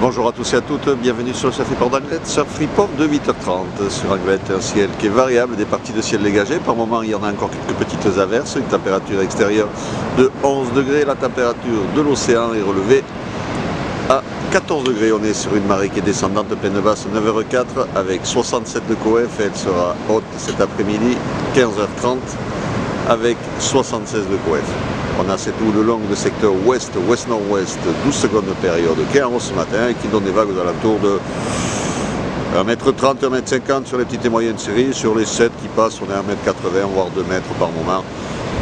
Bonjour à tous et à toutes, bienvenue sur le Surf Report d'Anglet, Surf Report de 8h30 sur Anglet, un ciel qui est variable, des parties de ciel dégagé, par moment il y en a encore quelques petites averses, une température extérieure de 11 degrés, la température de l'océan est relevée à 14 degrés, on est sur une marée qui est descendante, pleine basse 9h04 avec 67 de coef, elle sera haute cet après-midi 15h30 avec 76 de coef. On a c'est tout le long du secteur ouest, ouest-nord-ouest, 12 secondes de période qui est en haut ce matin et qui donne des vagues aux alentours de 1m30, 1m50 sur les petites et moyennes séries. Sur les 7 qui passent, on est à 1m80 voire 2 mètres par moment.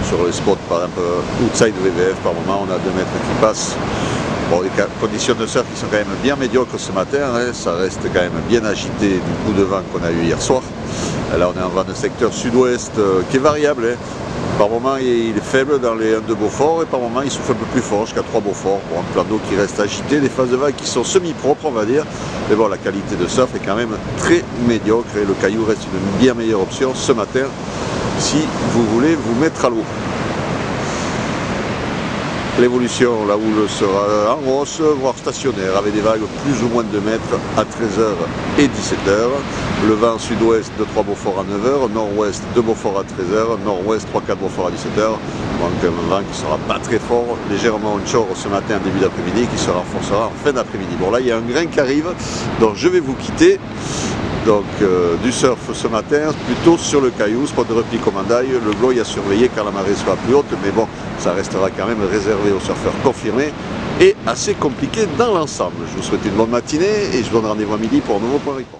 Sur les spots par exemple outside VVF par moment, on a 2 mètres qui passent. Bon, les conditions de surf qui sont quand même bien médiocres ce matin, hein, ça reste quand même bien agité du coup de vent qu'on a eu hier soir. Là on est en vent de secteur sud-ouest qui est variable. Hein. Par moment il est faible dans les 1 de Beaufort et par moment il souffle un peu plus fort jusqu'à 3 Beaufort pour un plan d'eau qui reste agité, des phases de vagues qui sont semi-propres on va dire. Mais bon, la qualité de surf est quand même très médiocre et le caillou reste une bien meilleure option ce matin si vous voulez vous mettre à l'eau. L'évolution, la houle sera en hausse, voire stationnaire, avec des vagues plus ou moins de 2 mètres à 13h et 17h. Le vent sud-ouest de 3 Beaufort à 9h, nord-ouest de Beaufort à 13h, nord-ouest 3-4 Beaufort à 17h. Donc un vent qui ne sera pas très fort, légèrement onshore ce matin, début d'après-midi, qui se renforcera en fin d'après-midi. Bon là, il y a un grain qui arrive, donc je vais vous quitter. Donc du surf ce matin, plutôt sur le caillou, spot de repli commandaille, le glow à surveiller quand la marée sera plus haute, mais bon, ça restera quand même réservé aux surfeurs confirmés et assez compliqué dans l'ensemble. Je vous souhaite une bonne matinée et je vous donne rendez-vous à midi pour un nouveau point report.